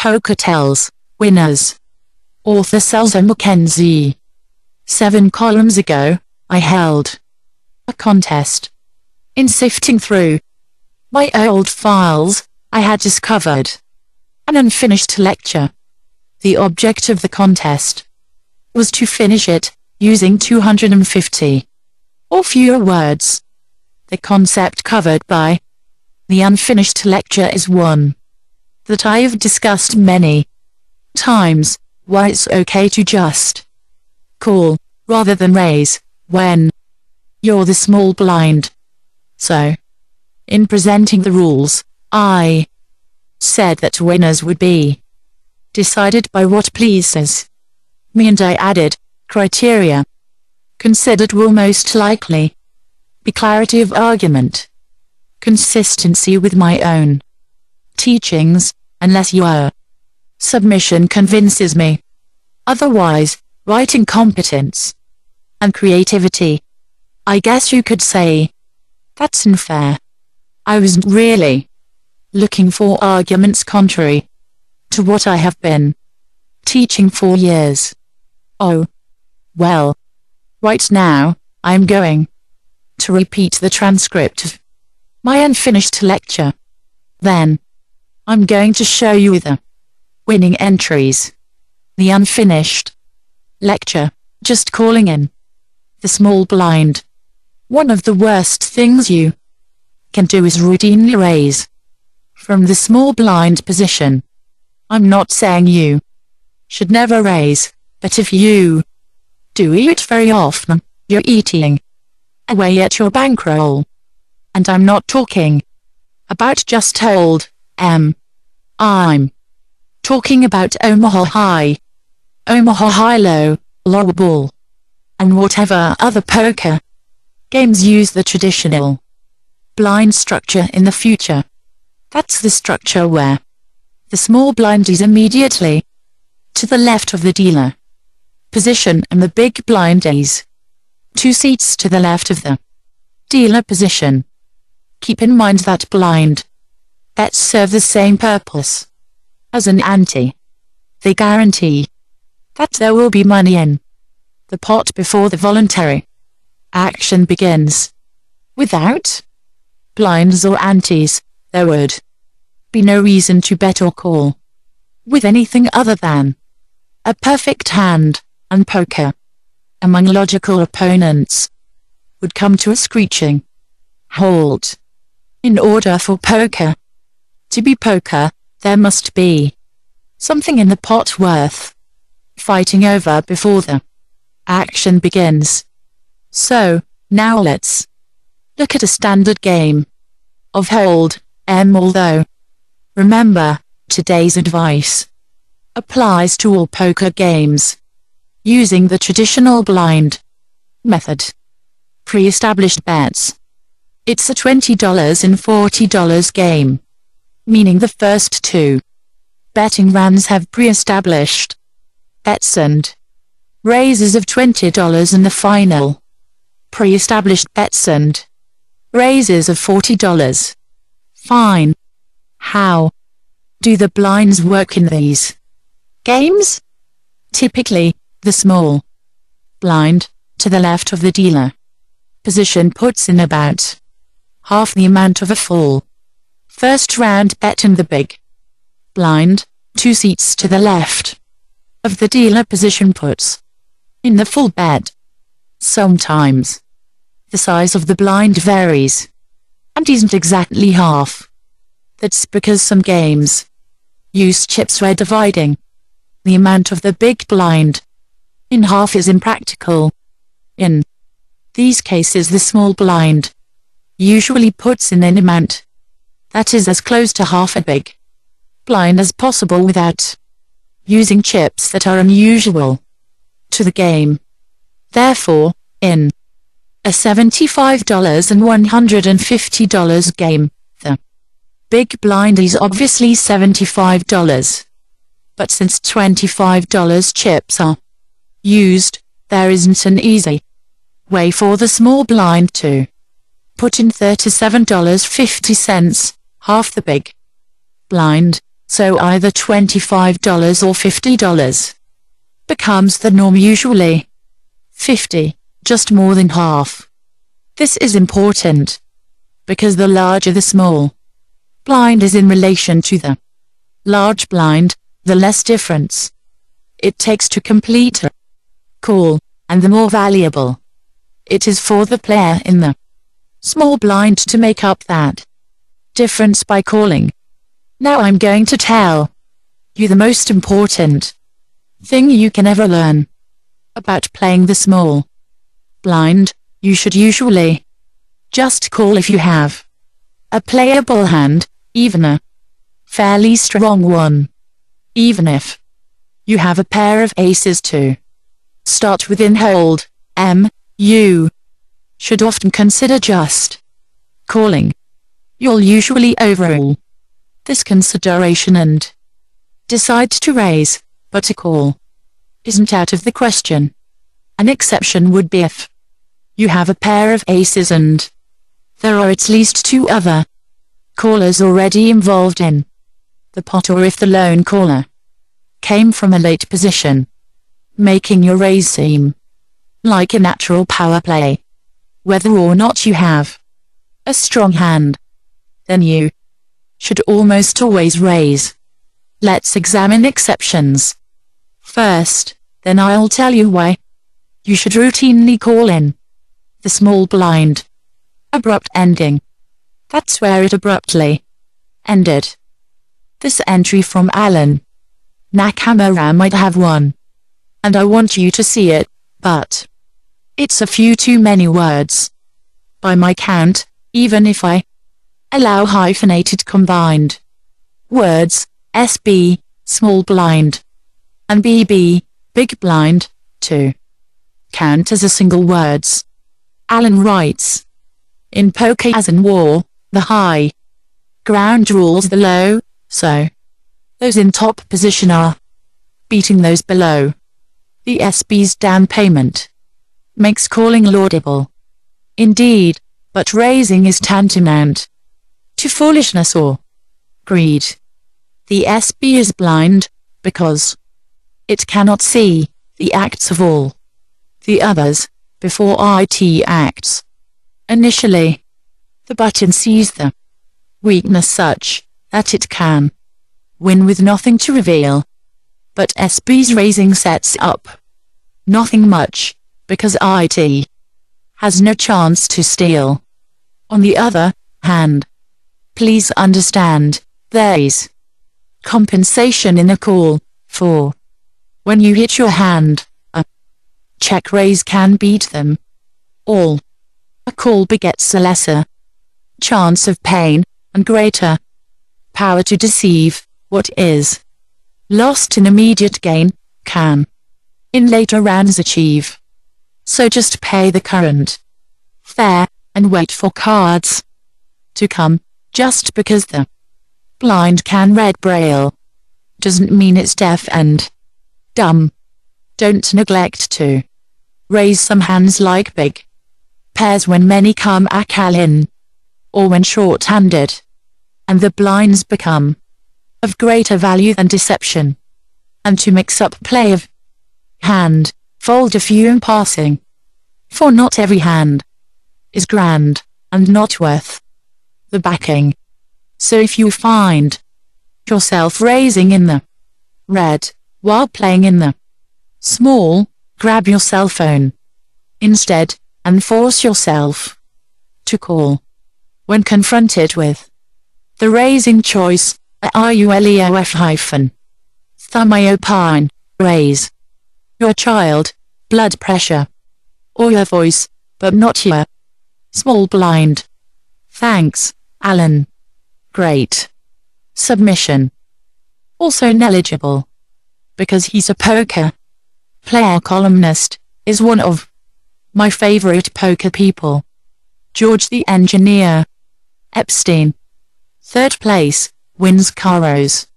Poker Tells, Winners. Author Selzer-McKenzie. 7 columns ago, I held a contest. In sifting through my old files, I had discovered an unfinished lecture. The object of the contest was to finish it, using 250 or fewer words. The concept covered by the unfinished lecture is one that I have discussed many times: why it's okay to just call, rather than raise, when you're the small blind. So, in presenting the rules, I said that winners would be decided by what pleases me, and I added criteria considered will most likely be clarity of argument, consistency with my own teachings, unless your submission convinces me otherwise, writing competence and creativity. I guess you could say that's unfair. I wasn't really looking for arguments contrary to what I have been teaching for years. Oh, well, right now, I'm going to repeat the transcript of my unfinished lecture. Then, I'm going to show you the winning entries. The unfinished lecture, just calling in the small blind. One of the worst things you can do is routinely raise from the small blind position. I'm not saying you should never raise, but if you do it very often, you're eating away at your bankroll. And I'm not talking about just hold, I'm talking about Omaha High, Omaha High-Low, low ball, and whatever other poker games use the traditional blind structure in the future. That's the structure where the small blind is immediately to the left of the dealer position and the big blind is 2 seats to the left of the dealer position. Keep in mind that blind bets serve the same purpose as an ante. They guarantee that there will be money in the pot before the voluntary action begins. Without blinds or antes, there would be no reason to bet or call with anything other than a perfect hand, and poker among logical opponents would come to a screeching halt. In order for poker to be poker, there must be something in the pot worth fighting over before the action begins. So, now let's look at a standard game of hold, although remember, today's advice applies to all poker games using the traditional blind method. Pre-established bets. It's a $20 and $40 game, meaning the first 2 betting rounds have pre-established bets and raises of $20 and the final pre-established bets and raises of $40. Fine. How do the blinds work in these games? Typically, the small blind to the left of the dealer position puts in about half the amount of a full first round bet, and the big blind 2 seats to the left of the dealer position puts in the full bet. Sometimes the size of the blind varies and isn't exactly half. That's because some games use chips where dividing the amount of the big blind in half is impractical. In these cases, the small blind usually puts in an amount that is as close to half a big blind as possible without using chips that are unusual to the game. Therefore, in a $75 and $150 game, the big blind is obviously $75. But since $25 chips are used, there isn't an easy way for the small blind to put in $37.50, half the big blind. so either $25 or $50 becomes the norm, usually 50, just more than half. This is important, because the larger the small blind is in relation to the large blind, the less difference it takes to complete a call, and the more valuable it is for the player in the small blind to make up that difference by calling. Now I'm going to tell you the most important thing you can ever learn about playing the small blind. You should usually just call if you have a playable hand, even a fairly strong one. Even if you have a pair of aces to start with in hold, you should often consider just calling. You'll usually overrule this consideration and decide to raise, but a call isn't out of the question. An exception would be if you have a pair of aces and there are at least two other callers already involved in the pot, or if the lone caller came from a late position, making your raise seem like a natural power play. Whether or not you have a strong hand, then you should almost always raise. Let's examine exceptions first, then I'll tell you why you should routinely call in the small blind. Abrupt ending. That's where it abruptly ended. This entry from Alan Nakamura might have one, and I want you to see it, but it's a few too many words by my count, even if I allow hyphenated combined words, SB, small blind, and BB, big blind, to count as a single words. Alan writes, in poker as in war, the high ground rules the low, so those in top position are beating those below. The SB's down payment makes calling laudable indeed, but raising is tantamount to foolishness or greed. The SB is blind, because it cannot see the acts of all the others before it acts. Initially, the button sees the weakness such that it can win with nothing to reveal, but SB's raising sets up nothing much, because it has no chance to steal. On the other hand, please understand, there is compensation in a call, for when you hit your hand, a check raise can beat them all. A call begets a lesser chance of pain, and greater power to deceive. What is lost in immediate gain, can in later rounds achieve. So just pay the current fare, and wait for cards to come. Just because the blind can read Braille doesn't mean it's deaf and dumb. Don't neglect to raise some hands like big pairs when many come in, or when short-handed, and the blinds become of greater value than deception. And to mix up play of hand, fold a few in passing, for not every hand is grand, and not worth the backing. So if you find yourself raising in the red, while playing in the small, grab your cell phone instead, and force yourself to call. When confronted with the raising choice, thumbopine, raise your child, blood pressure, or your voice, but not your small blind. Thanks, Alan. Great submission. Also knowledgeable, because he's a poker player columnist, is one of my favorite poker people. George the Engineer Epstein. Third place, wins Caros.